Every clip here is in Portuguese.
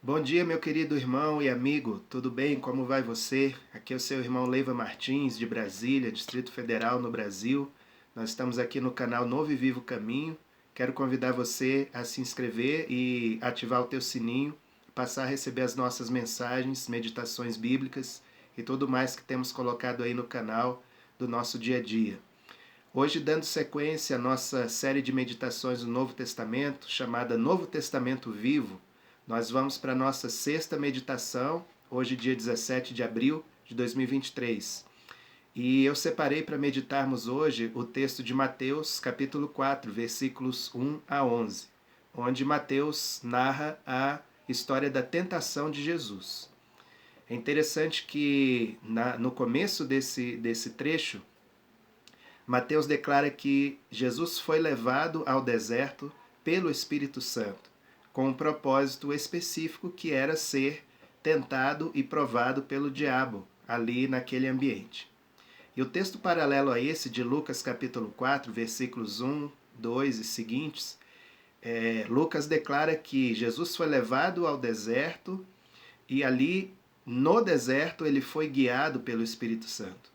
Bom dia, meu querido irmão e amigo. Tudo bem? Como vai você? Aqui é o seu irmão Leiva Martins, de Brasília, Distrito Federal, no Brasil. Nós estamos aqui no canal Novo e Vivo Caminho. Quero convidar você a se inscrever e ativar o teu sininho, passar a receber as nossas mensagens, meditações bíblicas e tudo mais que temos colocado aí no canal do nosso dia a dia. Hoje, dando sequência à nossa série de meditações do Novo Testamento, chamada Novo Testamento Vivo, nós vamos para a nossa sexta meditação, hoje, dia 17 de abril de 2023. E eu separei para meditarmos hoje o texto de Mateus, capítulo 4, versículos 1 a 11, onde Mateus narra a história da tentação de Jesus. É interessante que no começo desse trecho, Mateus declara que Jesus foi levado ao deserto pelo Espírito Santo, com um propósito específico que era ser tentado e provado pelo diabo ali naquele ambiente. E o texto paralelo a esse, de Lucas capítulo 4, versículos 1, 2 e seguintes, Lucas declara que Jesus foi levado ao deserto e ali no deserto ele foi guiado pelo Espírito Santo.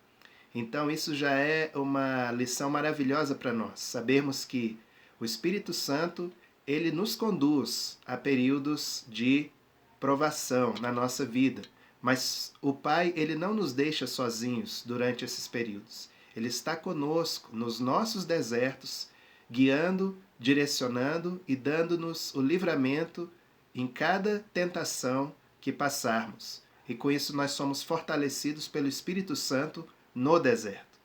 Então isso já é uma lição maravilhosa para nós, sabermos que o Espírito Santo, ele nos conduz a períodos de provação na nossa vida, mas o Pai, ele não nos deixa sozinhos durante esses períodos. Ele está conosco nos nossos desertos, guiando, direcionando e dando-nos o livramento em cada tentação que passarmos. E com isso nós somos fortalecidos pelo Espírito Santo no deserto.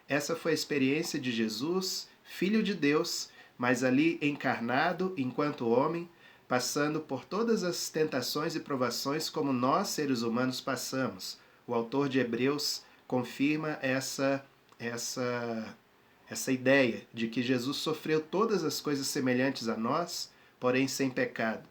Essa foi a experiência de Jesus, Filho de Deus, mas ali encarnado enquanto homem, passando por todas as tentações e provações como nós, seres humanos, passamos. O autor de Hebreus confirma essa ideia de que Jesus sofreu todas as coisas semelhantes a nós, porém sem pecado.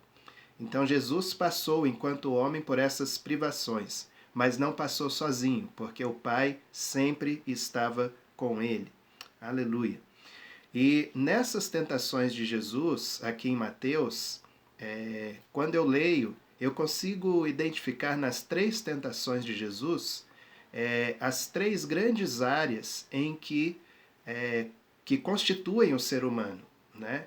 Então Jesus passou, enquanto homem, por essas privações, mas não passou sozinho, porque o Pai sempre estava com ele. Aleluia. E nessas tentações de Jesus, aqui em Mateus, quando eu leio, eu consigo identificar nas três tentações de Jesus as três grandes áreas em que constituem o ser humano, né?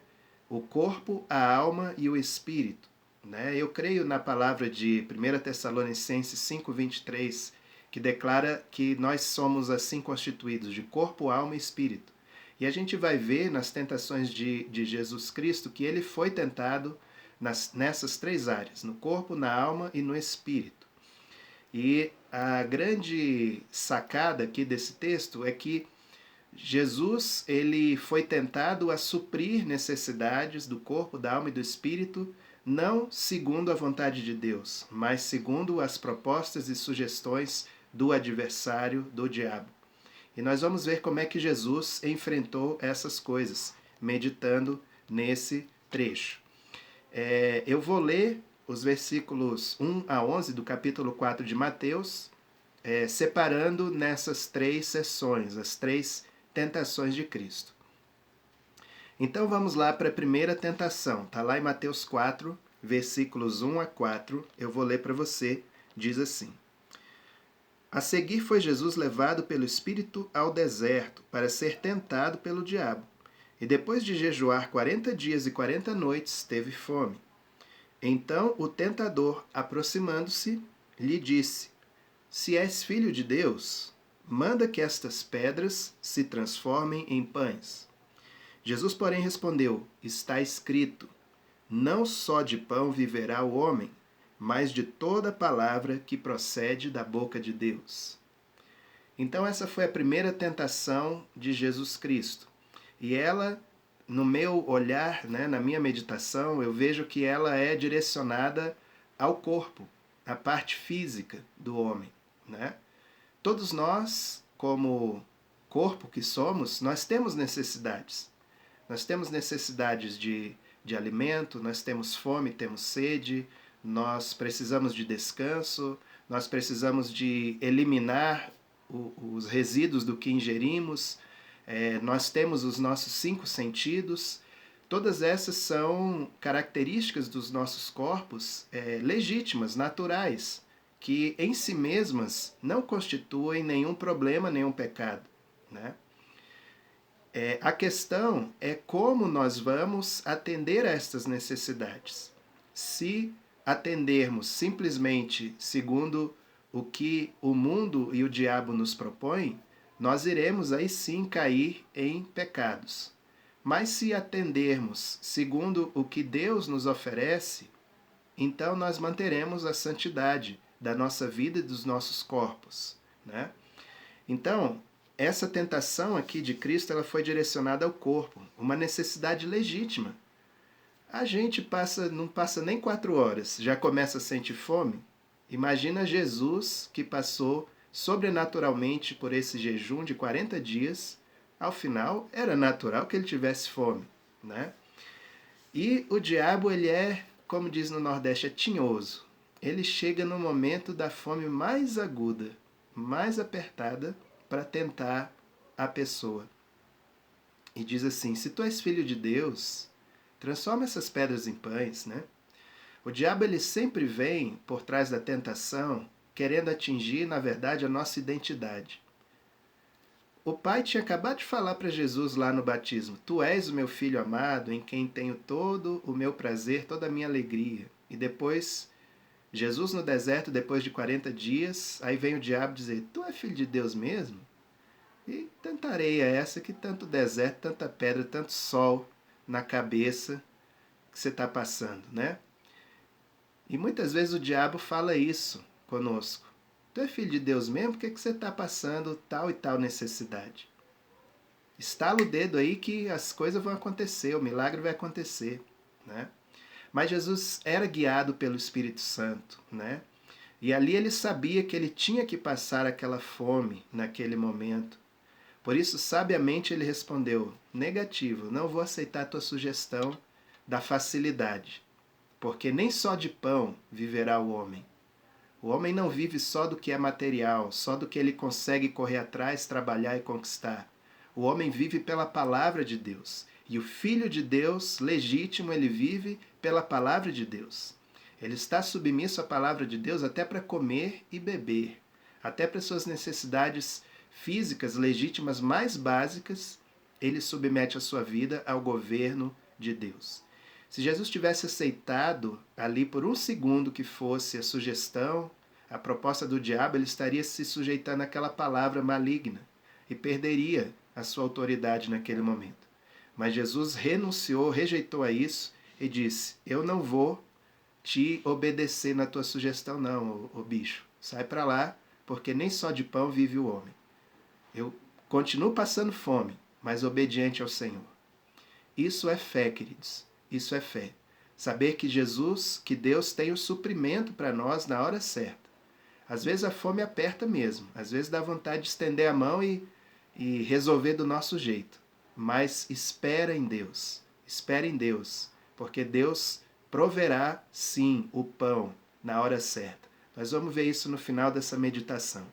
O corpo, a alma e o espírito. Né? Eu creio na palavra de 1 Tessalonicenses 5,23, que declara que nós somos assim constituídos de corpo, alma e espírito. E a gente vai ver nas tentações de Jesus Cristo que ele foi tentado nessas três áreas, no corpo, na alma e no espírito. E a grande sacada aqui desse texto é que Jesus ele foi tentado a suprir necessidades do corpo, da alma e do espírito, não segundo a vontade de Deus, mas segundo as propostas e sugestões do adversário, do diabo. E nós vamos ver como é que Jesus enfrentou essas coisas, meditando nesse trecho. Eu vou ler os versículos 1 a 11 do capítulo 4 de Mateus, separando nessas três sessões, as três tentações de Cristo. Então vamos lá para a primeira tentação. Está lá em Mateus 4, versículos 1 a 4. Eu vou ler para você. Diz assim: A seguir foi Jesus levado pelo Espírito ao deserto para ser tentado pelo diabo. E depois de jejuar 40 dias e 40 noites, teve fome. Então o tentador, aproximando-se, lhe disse: Se és filho de Deus, manda que estas pedras se transformem em pães. Jesus, porém, respondeu: Está escrito: Não só de pão viverá o homem, mas de toda palavra que procede da boca de Deus. Então essa foi a primeira tentação de Jesus Cristo. E ela, no meu olhar, né, na minha meditação, eu vejo que ela é direcionada ao corpo, à parte física do homem, né? Todos nós, como corpo que somos, nós temos necessidades. Nós temos necessidades de alimento, nós temos fome, temos sede, nós precisamos de descanso, nós precisamos de eliminar os resíduos do que ingerimos, nós temos os nossos 5 sentidos, Todas essas são características dos nossos corpos legítimas, naturais, que em si mesmas não constituem nenhum problema, nenhum pecado, né? A questão é como nós vamos atender a estas necessidades. Se atendermos simplesmente segundo o que o mundo e o diabo nos propõem, nós iremos aí sim cair em pecados. Mas se atendermos segundo o que Deus nos oferece, então nós manteremos a santidade da nossa vida e dos nossos corpos, né? Então, essa tentação aqui de Cristo, ela foi direcionada ao corpo, uma necessidade legítima. A gente não passa nem 4 horas, já começa a sentir fome. Imagina Jesus que passou sobrenaturalmente por esse jejum de 40 dias. Ao final, era natural que ele tivesse fome, né? E o diabo, ele como diz no Nordeste, é tinhoso. Ele chega no momento da fome mais aguda, mais apertada, para tentar a pessoa. E diz assim: se tu és filho de Deus, transforma essas pedras em pães, né? O diabo, ele sempre vem por trás da tentação, querendo atingir, na verdade, a nossa identidade. O pai tinha acabado de falar para Jesus lá no batismo: tu és o meu filho amado, em quem tenho todo o meu prazer, toda a minha alegria. E depois, Jesus no deserto, depois de 40 dias, aí vem o diabo dizer: tu é filho de Deus mesmo? E tanta areia essa, que tanto deserto, tanta pedra, tanto sol na cabeça que você está passando, né? E muitas vezes o diabo fala isso conosco: tu é filho de Deus mesmo? Por que você está passando tal e tal necessidade? Estala o dedo aí que as coisas vão acontecer, o milagre vai acontecer, né? Mas Jesus era guiado pelo Espírito Santo, né? E ali ele sabia que ele tinha que passar aquela fome naquele momento. Por isso, sabiamente, ele respondeu: negativo, não vou aceitar a tua sugestão da facilidade, porque nem só de pão viverá o homem. O homem não vive só do que é material, só do que ele consegue correr atrás, trabalhar e conquistar. O homem vive pela palavra de Deus. E o Filho de Deus, legítimo, ele vive pela palavra de Deus. Ele está submisso à palavra de Deus até para comer e beber, até para suas necessidades físicas legítimas mais básicas, ele submete a sua vida ao governo de Deus. Se Jesus tivesse aceitado ali por um segundo que fosse a sugestão, a proposta do diabo, ele estaria se sujeitando àquela palavra maligna e perderia a sua autoridade naquele momento. Mas Jesus renunciou, rejeitou a isso e disse: eu não vou te obedecer na tua sugestão não, ô bicho. Sai para lá, porque nem só de pão vive o homem. Eu continuo passando fome, mas obediente ao Senhor. Isso é fé, queridos. Isso é fé. Saber que Jesus, que Deus tem o suprimento para nós na hora certa. Às vezes a fome aperta mesmo. Às vezes dá vontade de estender a mão e resolver do nosso jeito. Mas espera em Deus. Espera em Deus. Porque Deus proverá, sim, o pão na hora certa. Nós vamos ver isso no final dessa meditação.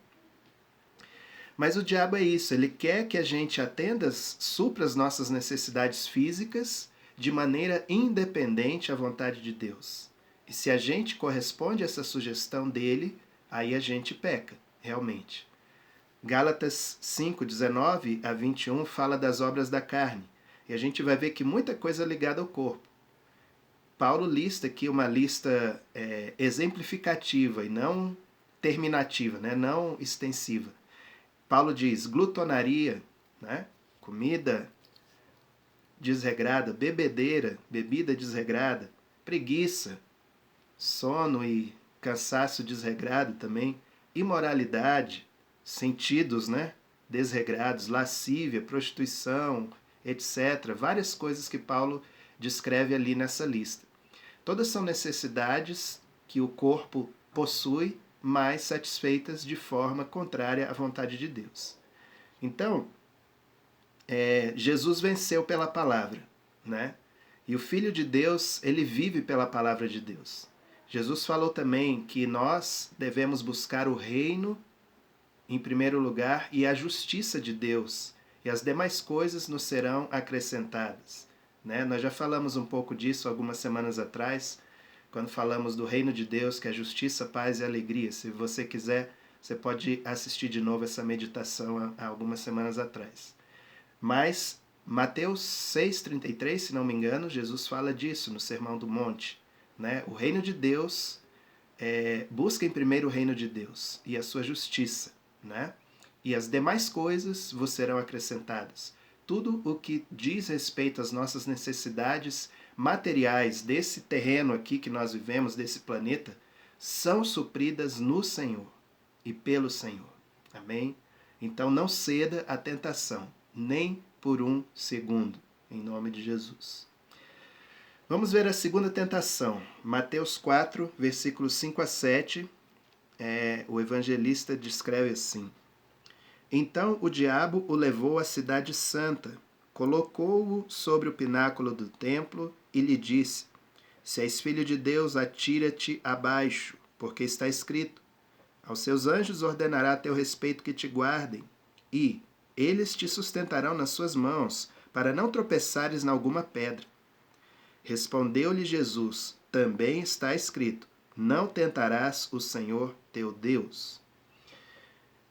Mas o diabo é isso, ele quer que a gente atenda, supra as nossas necessidades físicas de maneira independente à vontade de Deus. E se a gente corresponde a essa sugestão dele, aí a gente peca, realmente. Gálatas 5, 19 a 21 fala das obras da carne. E a gente vai ver que muita coisa é ligada ao corpo. Paulo lista aqui uma lista exemplificativa e não terminativa, né? Não extensiva. Paulo diz: glutonaria, né? Comida desregrada, bebedeira, bebida desregrada, preguiça, sono e cansaço desregrado também, imoralidade, sentidos, né? Desregrados, lascívia, prostituição, etc. Várias coisas que Paulo descreve ali nessa lista. Todas são necessidades que o corpo possui, mas satisfeitas de forma contrária à vontade de Deus. Então, Jesus venceu pela palavra, né? E o Filho de Deus, ele vive pela palavra de Deus. Jesus falou também que nós devemos buscar o reino em primeiro lugar e a justiça de Deus, e as demais coisas nos serão acrescentadas. né? Nós já falamos um pouco disso algumas semanas atrás, quando falamos do reino de Deus, que é justiça, paz e alegria. Se você quiser, você pode assistir de novo essa meditação há algumas semanas atrás. Mas Mateus 6,33, se não me engano, Jesus fala disso no Sermão do Monte, né? O reino de Deus, busca em primeiro o reino de Deus e a sua justiça, né? E as demais coisas vos serão acrescentadas. Tudo o que diz respeito às nossas necessidades materiais desse terreno aqui que nós vivemos, desse planeta, são supridas no Senhor e pelo Senhor. Amém? Então não ceda à tentação, nem por um segundo, em nome de Jesus. Vamos ver a segunda tentação. Mateus 4, versículos 5 a 7. O evangelista descreve assim: Então o diabo o levou à cidade santa, colocou-o sobre o pináculo do templo e lhe disse: Se és filho de Deus, atira-te abaixo, porque está escrito: Aos seus anjos ordenará a teu respeito que te guardem, e eles te sustentarão nas suas mãos, para não tropeçares em alguma pedra. Respondeu-lhe Jesus: Também está escrito: Não tentarás o Senhor teu Deus.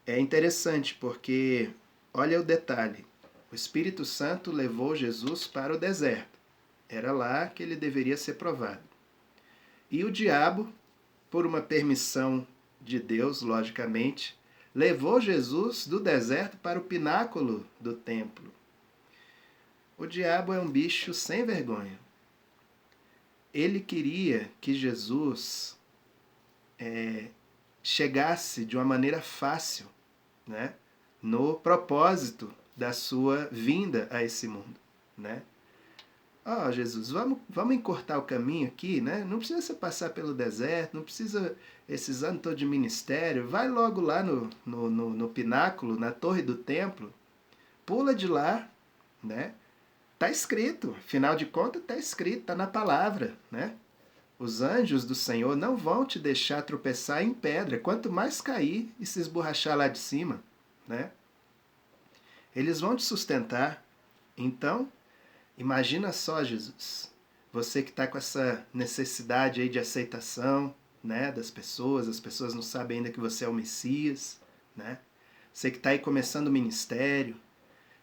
É interessante porque, olha o detalhe, o Espírito Santo levou Jesus para o deserto. Era lá que ele deveria ser provado. E o diabo, por uma permissão de Deus, logicamente, levou Jesus do deserto para o pináculo do templo. O diabo é um bicho sem vergonha. Ele queria que Jesus chegasse de uma maneira fácil, né, no propósito da sua vinda a esse mundo, né? Jesus, vamos encurtar o caminho aqui, né? Não precisa você passar pelo deserto, não precisa esses anos todos de ministério, vai logo lá no pináculo, na torre do templo, pula de lá, né? Tá escrito, afinal de contas tá escrito, tá na palavra, né? Os anjos do Senhor não vão te deixar tropeçar em pedra, quanto mais cair e se esborrachar lá de cima, né? Eles vão te sustentar. Então, imagina só, Jesus, você que está com essa necessidade aí de aceitação, né, das pessoas, as pessoas não sabem ainda que você é o Messias, né? Você que está aí começando o ministério.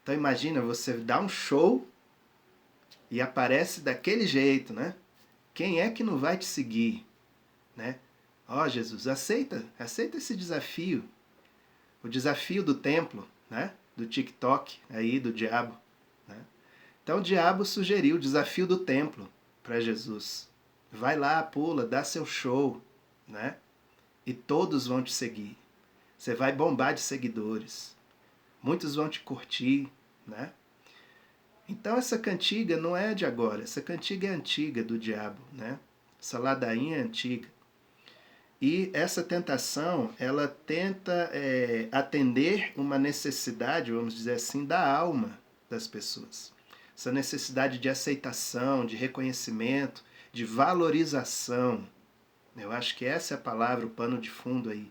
Então imagina, você dá um show e aparece daquele jeito, né? Quem é que não vai te seguir, né? Jesus, aceita esse desafio. O desafio do templo, né? Do TikTok aí, do diabo, né? Então o diabo sugeriu o desafio do templo para Jesus. Vai lá, pula, dá seu show, né? E todos vão te seguir. Você vai bombar de seguidores. Muitos vão te curtir, né? Então essa cantiga não é de agora, essa cantiga é antiga do diabo, né? Essa ladainha é antiga. E essa tentação, ela tenta atender uma necessidade, vamos dizer assim, da alma das pessoas. Essa necessidade de aceitação, de reconhecimento, de valorização. Eu acho que essa é a palavra, o pano de fundo aí.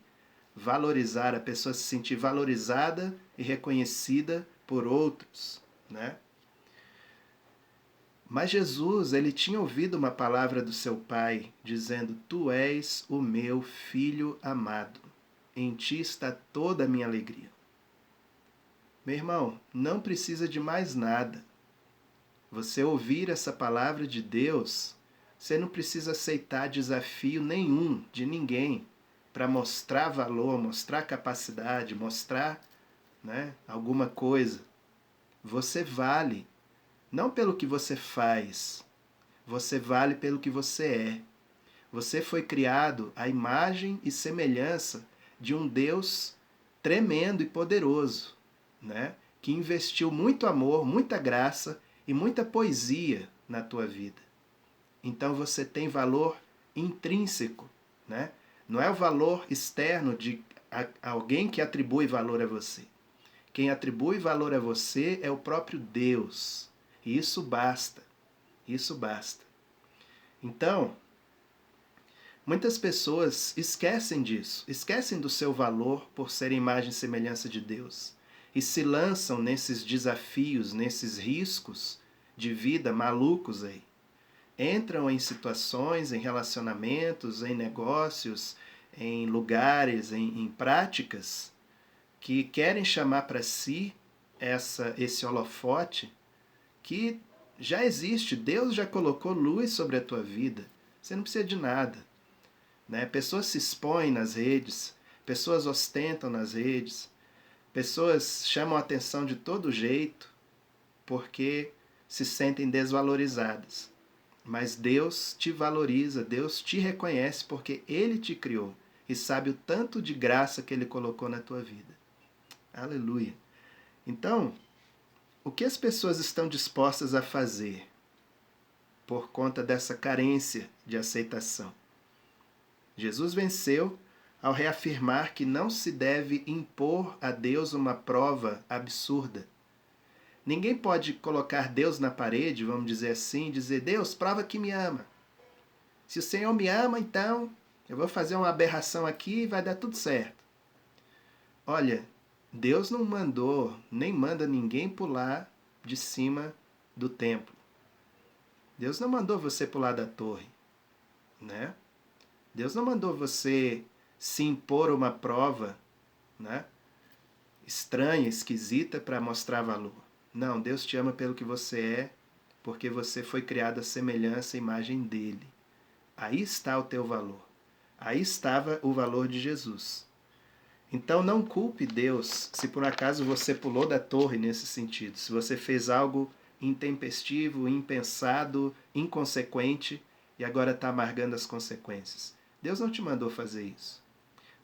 Valorizar, a pessoa se sentir valorizada e reconhecida por outros, né? Mas Jesus, ele tinha ouvido uma palavra do seu pai, dizendo: Tu és o meu filho amado, em ti está toda a minha alegria. Meu irmão, não precisa de mais nada. Você ouvir essa palavra de Deus, você não precisa aceitar desafio nenhum de ninguém para mostrar valor, mostrar capacidade, mostrar, né, alguma coisa. Você vale. Não pelo que você faz, você vale pelo que você é. Você foi criado à imagem e semelhança de um Deus tremendo e poderoso, né? Que investiu muito amor, muita graça e muita poesia na tua vida. Então você tem valor intrínseco, né? Não é o valor externo de alguém que atribui valor a você. Quem atribui valor a você é o próprio Deus. E isso basta. Isso basta. Então, muitas pessoas esquecem disso, esquecem do seu valor por ser imagem e semelhança de Deus e se lançam nesses desafios, nesses riscos de vida malucos aí. Entram em situações, em relacionamentos, em negócios, em lugares, em práticas que querem chamar para si esse holofote que já existe. Deus já colocou luz sobre a tua vida. Você não precisa de nada. Né? Pessoas se expõem nas redes, pessoas ostentam nas redes, pessoas chamam a atenção de todo jeito porque se sentem desvalorizadas. Mas Deus te valoriza, Deus te reconhece porque Ele te criou e sabe o tanto de graça que Ele colocou na tua vida. Aleluia. Então, o que as pessoas estão dispostas a fazer por conta dessa carência de aceitação? Jesus venceu ao reafirmar que não se deve impor a Deus uma prova absurda. Ninguém pode colocar Deus na parede, vamos dizer assim, dizer: Deus, prova que me ama. Se o Senhor me ama, então eu vou fazer uma aberração aqui e vai dar tudo certo. Olha, Deus não mandou, nem manda ninguém pular de cima do templo. Deus não mandou você pular da torre, né? Deus não mandou você se impor uma prova, né, estranha, esquisita para mostrar valor. Não, Deus te ama pelo que você é, porque você foi criado à semelhança e imagem dele. Aí está o teu valor. Aí estava o valor de Jesus. Então não culpe Deus se por acaso você pulou da torre nesse sentido, se você fez algo intempestivo, impensado, inconsequente e agora está amargando as consequências. Deus não te mandou fazer isso.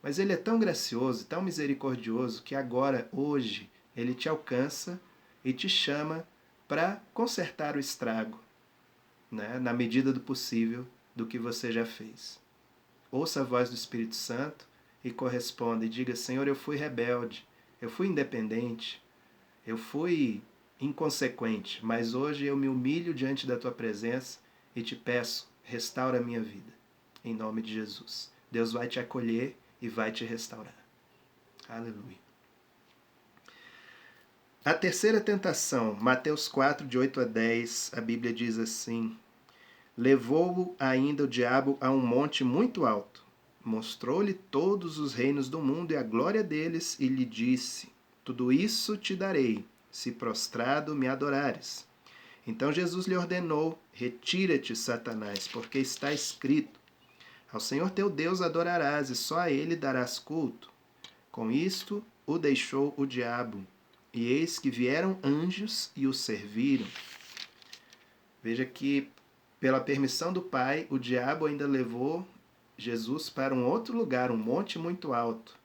Mas Ele é tão gracioso, tão misericordioso, que agora, hoje, Ele te alcança e te chama para consertar o estrago, né, na medida do possível do que você já fez. Ouça a voz do Espírito Santo e corresponda e diga: Senhor, eu fui rebelde, eu fui independente, eu fui inconsequente, mas hoje eu me humilho diante da Tua presença e te peço, restaura a minha vida, em nome de Jesus. Deus vai te acolher e vai te restaurar. Aleluia. A terceira tentação, Mateus 4, de 8 a 10, a Bíblia diz assim: Levou-o ainda o diabo a um monte muito alto, mostrou-lhe todos os reinos do mundo e a glória deles, e lhe disse: Tudo isso te darei, se prostrado me adorares. Então Jesus lhe ordenou: Retira-te, Satanás, porque está escrito: Ao Senhor teu Deus adorarás, e só a ele darás culto. Com isto o deixou o diabo, e eis que vieram anjos e o serviram. Veja que, pela permissão do Pai, o diabo ainda levou Jesus para um outro lugar, um monte muito alto.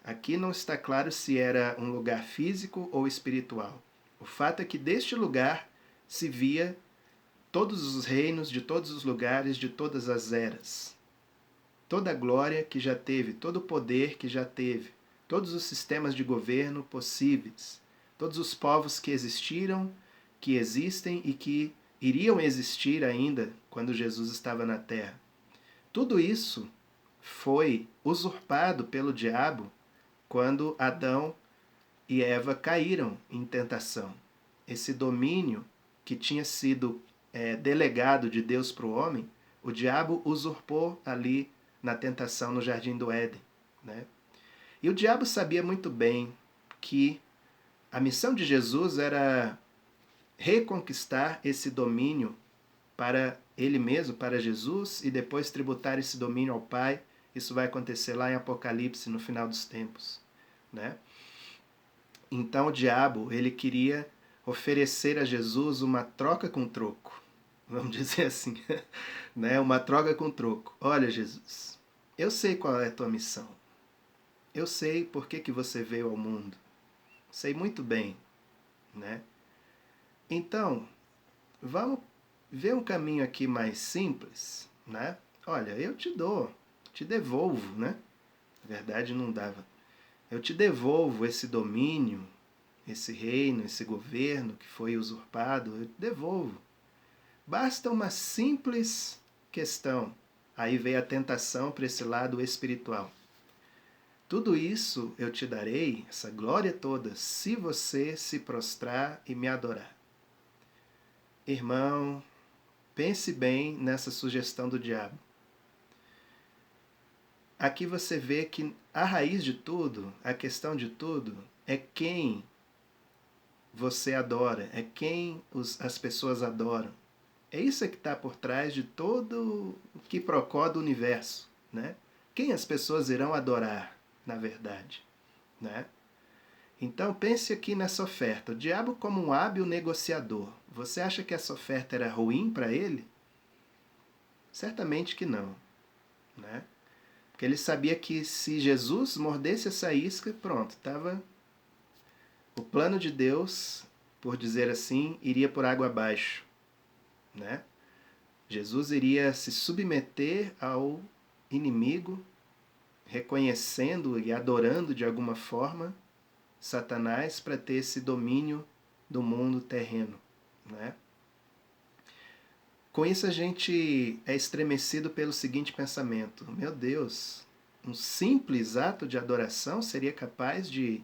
Aqui não está claro se era um lugar físico ou espiritual. O fato é que deste lugar se via todos os reinos de todos os lugares, de todas as eras. Toda a glória que já teve, todo o poder que já teve, todos os sistemas de governo possíveis, todos os povos que existiram, que existem e que iriam existir ainda quando Jesus estava na Terra. Tudo isso foi usurpado pelo diabo quando Adão e Eva caíram em tentação. Esse domínio que tinha sido delegado de Deus para o homem, o diabo usurpou ali na tentação no Jardim do Éden, né? E o diabo sabia muito bem que a missão de Jesus era reconquistar esse domínio para ele mesmo, para Jesus, e depois tributar esse domínio ao Pai. Isso vai acontecer lá em Apocalipse, no final dos tempos, né? Então o diabo, ele queria oferecer a Jesus uma troca com troco, vamos dizer assim, né? Uma troca com troco. Olha, Jesus, eu sei qual é a tua missão. Eu sei por que você veio ao mundo. Sei muito bem, né? Então, vamos ver um caminho aqui mais simples, né? Olha, eu te dou, te devolvo, né? Na verdade, não dava. Eu te devolvo esse domínio, esse reino, esse governo que foi usurpado, eu te devolvo. Basta uma simples questão. Aí veio a tentação para esse lado espiritual. Tudo isso eu te darei, essa glória toda, se você se prostrar e me adorar. Irmão, pense bem nessa sugestão do diabo. Aqui você vê que a raiz de tudo, a questão de tudo, é quem você adora, é quem as pessoas adoram. É isso que está por trás de todo o quiprocó do universo, né? Quem as pessoas irão adorar, na verdade, né? Então pense aqui nessa oferta. O diabo como um hábil negociador. Você acha que essa oferta era ruim para ele? Certamente que não, né? Porque ele sabia que se Jesus mordesse essa isca, pronto, estava o plano de Deus, por dizer assim, iria por água abaixo, né? Jesus iria se submeter ao inimigo, reconhecendo e adorando de alguma forma Satanás para ter esse domínio do mundo terreno, né? Com isso a gente é estremecido pelo seguinte pensamento: meu Deus, um simples ato de adoração seria capaz de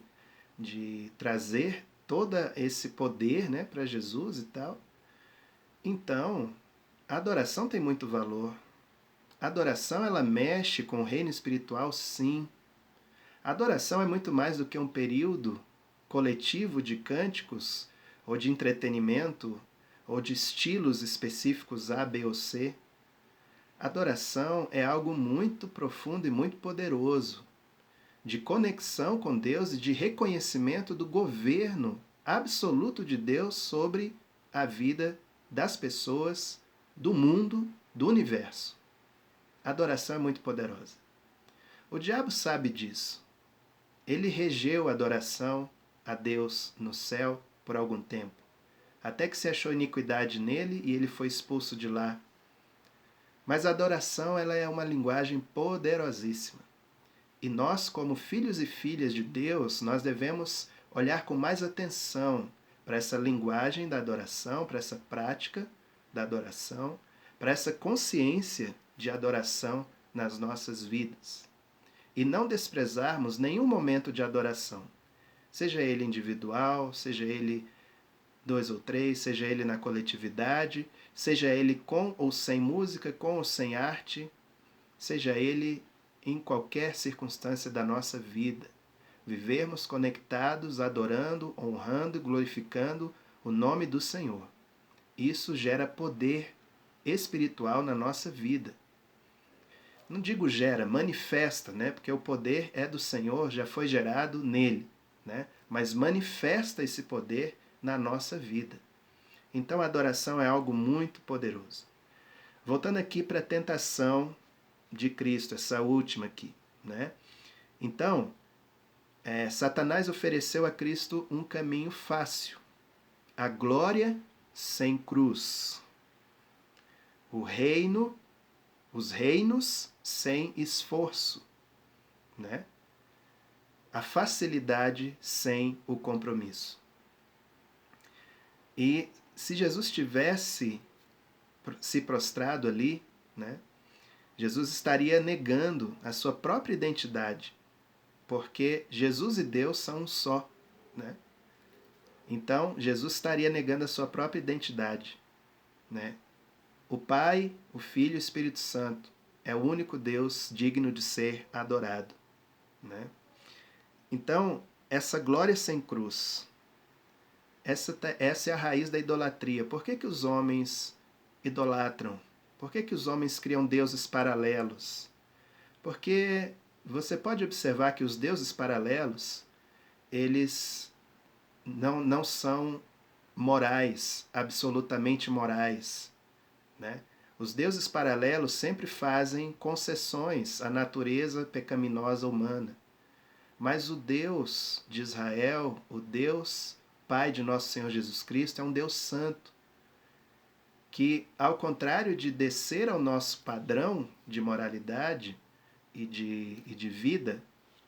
trazer todo esse poder, né, para Jesus e tal? Então, a adoração tem muito valor. A adoração, ela mexe com o reino espiritual, sim. A adoração é muito mais do que um período coletivo de cânticos, ou de entretenimento, ou de estilos específicos A, B ou C. A adoração é algo muito profundo e muito poderoso, de conexão com Deus e de reconhecimento do governo absoluto de Deus sobre a vida das pessoas, do mundo, do universo. A adoração é muito poderosa. O diabo sabe disso. Ele regeu a adoração a Deus no céu por algum tempo, até que se achou iniquidade nele e ele foi expulso de lá. Mas a adoração, ela é uma linguagem poderosíssima. E nós, como filhos e filhas de Deus, nós devemos olhar com mais atenção para essa linguagem da adoração, para essa prática da adoração, para essa consciência de adoração nas nossas vidas. E não desprezarmos nenhum momento de adoração, seja ele individual, seja ele 2 ou 3, seja ele na coletividade, seja ele com ou sem música, com ou sem arte, seja ele em qualquer circunstância da nossa vida. Vivermos conectados, adorando, honrando e glorificando o nome do Senhor. Isso gera poder espiritual na nossa vida. Não digo gera, manifesta, né? Porque o poder é do Senhor, já foi gerado nele, né? Mas manifesta esse poder na nossa vida. Então a adoração é algo muito poderoso. Voltando aqui para a tentação de Cristo, essa última aqui, né? Então, Satanás ofereceu a Cristo um caminho fácil, a glória sem cruz, o reino, os reinos sem esforço, né? A facilidade sem o compromisso. E se Jesus tivesse se prostrado ali, né? Jesus estaria negando a sua própria identidade, porque Jesus e Deus são um só, né? Então, Jesus estaria negando a sua própria identidade, né? O Pai, o Filho e o Espírito Santo é o único Deus digno de ser adorado, né? Então, essa glória sem cruz, essa é a raiz da idolatria. Por que os homens idolatram? Por que os homens criam deuses paralelos? Porque você pode observar que os deuses paralelos, eles não são morais, absolutamente morais, né? Os deuses paralelos sempre fazem concessões à natureza pecaminosa humana. Mas o Deus de Israel, o Deus Pai de nosso Senhor Jesus Cristo, é um Deus santo, que, ao contrário de descer ao nosso padrão de moralidade e de vida,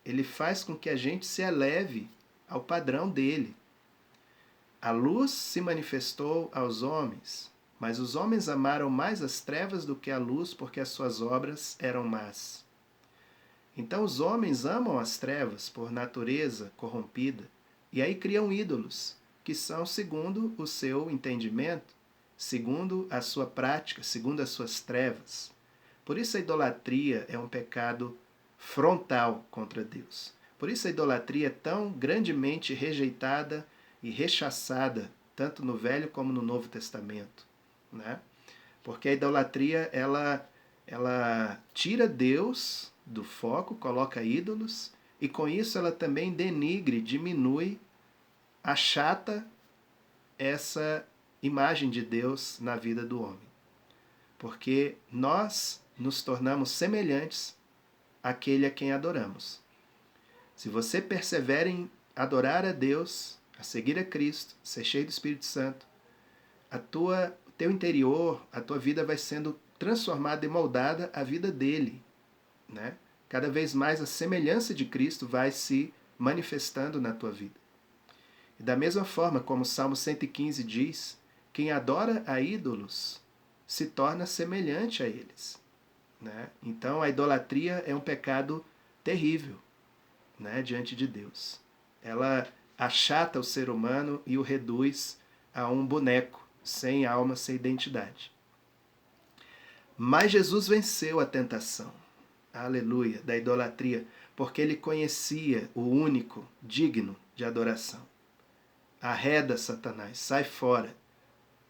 ele faz com que a gente se eleve ao padrão dele. A luz se manifestou aos homens, mas os homens amaram mais as trevas do que a luz, porque as suas obras eram más. Então os homens amam as trevas por natureza corrompida, e aí criam ídolos, que são segundo o seu entendimento, segundo a sua prática, segundo as suas trevas. Por isso a idolatria é um pecado frontal contra Deus. Por isso a idolatria é tão grandemente rejeitada e rechaçada, tanto no Velho como no Novo Testamento, né? Porque a idolatria, ela tira Deus do foco, coloca ídolos, e com isso ela também denigre, diminui, achata essa imagem de Deus na vida do homem. Porque nós nos tornamos semelhantes àquele a quem adoramos. Se você persevera em adorar a Deus, a seguir a Cristo, ser cheio do Espírito Santo, o teu interior, a tua vida vai sendo transformada e moldada à vida dele, né? Cada vez mais a semelhança de Cristo vai se manifestando na tua vida. E da mesma forma, como o Salmo 115 diz, quem adora a ídolos se torna semelhante a eles, né? Então a idolatria é um pecado terrível, né, diante de Deus. Ela achata o ser humano e o reduz a um boneco, sem alma, sem identidade. Mas Jesus venceu a tentação, aleluia, da idolatria, porque ele conhecia o único digno de adoração. Arreda, Satanás, sai fora,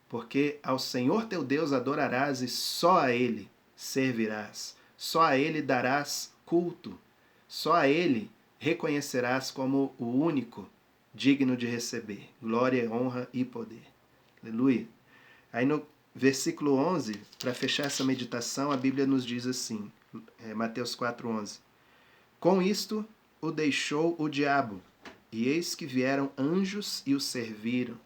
porque ao Senhor teu Deus adorarás e só a Ele servirás, só a Ele darás culto, só a Ele reconhecerás como o único digno de receber glória, honra e poder. Aleluia. Aí no versículo 11, para fechar essa meditação, a Bíblia nos diz assim, Mateus 4:11. Com isto o deixou o diabo, e eis que vieram anjos e o serviram.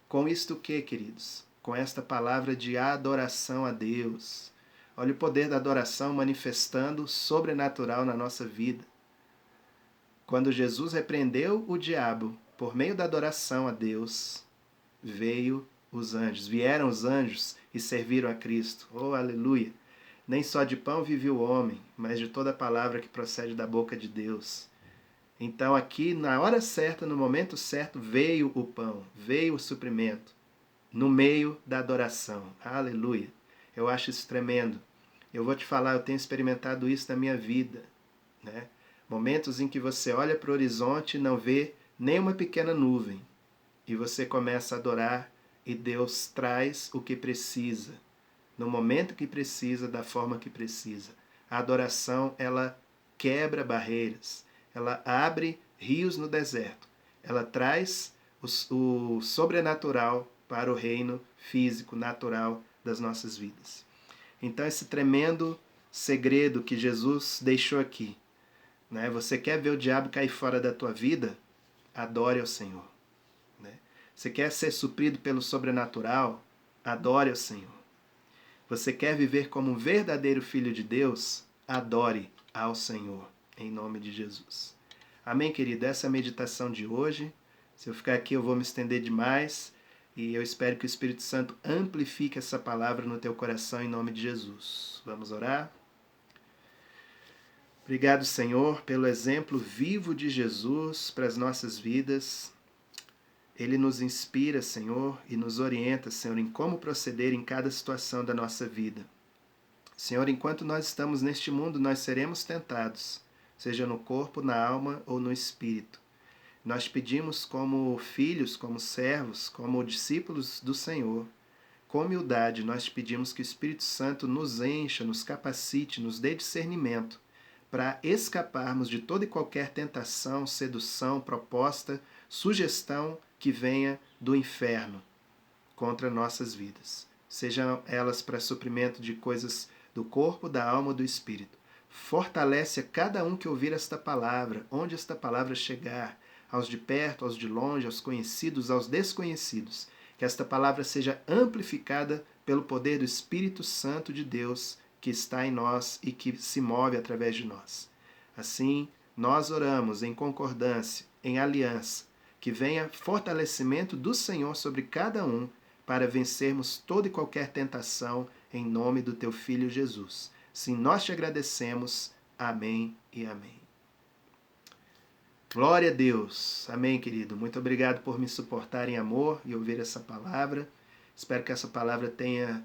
Com isto o que, queridos? Com esta palavra de adoração a Deus. Olha o poder da adoração manifestando sobrenatural na nossa vida. Quando Jesus repreendeu o diabo por meio da adoração a Deus, vieram os anjos e serviram a Cristo. Oh, aleluia! Nem só de pão vive o homem, mas de toda palavra que procede da boca de Deus. Então aqui, na hora certa, no momento certo, veio o pão, veio o suprimento, no meio da adoração. Aleluia! Eu acho isso tremendo. Eu vou te falar, eu tenho experimentado isso na minha vida, né? Momentos em que você olha para o horizonte e não vê nem uma pequena nuvem, e você começa a adorar, e Deus traz o que precisa, no momento que precisa, da forma que precisa. A adoração, ela quebra barreiras, ela abre rios no deserto, ela traz o sobrenatural para o reino físico, natural das nossas vidas. Então esse tremendo segredo que Jesus deixou aqui, né? Você quer ver o diabo cair fora da tua vida? Adore ao Senhor. Né? Você quer ser suprido pelo sobrenatural? Adore ao Senhor. Você quer viver como um verdadeiro filho de Deus? Adore ao Senhor, em nome de Jesus. Amém, querido? Essa é a meditação de hoje. Se eu ficar aqui, eu vou me estender demais. E eu espero que o Espírito Santo amplifique essa palavra no teu coração, em nome de Jesus. Vamos orar? Obrigado, Senhor, pelo exemplo vivo de Jesus para as nossas vidas. Ele nos inspira, Senhor, e nos orienta, Senhor, em como proceder em cada situação da nossa vida. Senhor, enquanto nós estamos neste mundo, nós seremos tentados, seja no corpo, na alma ou no espírito. Nós pedimos como filhos, como servos, como discípulos do Senhor, com humildade, nós pedimos que o Espírito Santo nos encha, nos capacite, nos dê discernimento, para escaparmos de toda e qualquer tentação, sedução, proposta, sugestão que venha do inferno contra nossas vidas. Sejam elas para suprimento de coisas do corpo, da alma ou do espírito. Fortalece a cada um que ouvir esta palavra, onde esta palavra chegar, aos de perto, aos de longe, aos conhecidos, aos desconhecidos. Que esta palavra seja amplificada pelo poder do Espírito Santo de Deus que está em nós e que se move através de nós. Assim, nós oramos em concordância, em aliança, que venha fortalecimento do Senhor sobre cada um para vencermos toda e qualquer tentação em nome do teu Filho Jesus. Sim, nós te agradecemos. Amém e amém. Glória a Deus. Amém, querido. Muito obrigado por me suportar em amor e ouvir essa palavra. Espero que essa palavra tenha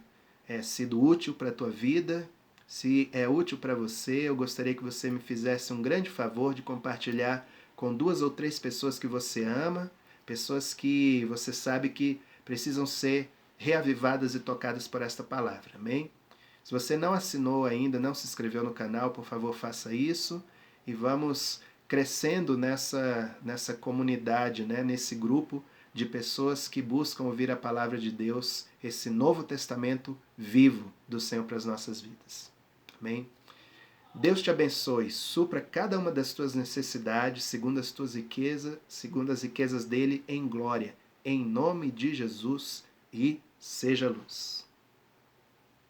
sido útil para a tua vida. Se é útil para você, eu gostaria que você me fizesse um grande favor de compartilhar com 2 ou 3 pessoas que você ama, pessoas que você sabe que precisam ser reavivadas e tocadas por esta palavra. Amém? Se você não assinou ainda, não se inscreveu no canal, por favor, faça isso. E vamos crescendo nessa comunidade, né? Nesse grupo de pessoas que buscam ouvir a palavra de Deus, esse Novo Testamento vivo do Senhor para as nossas vidas. Amém? Deus te abençoe, supra cada uma das tuas necessidades, segundo as tuas riquezas, segundo as riquezas dele em glória, em nome de Jesus, e seja luz.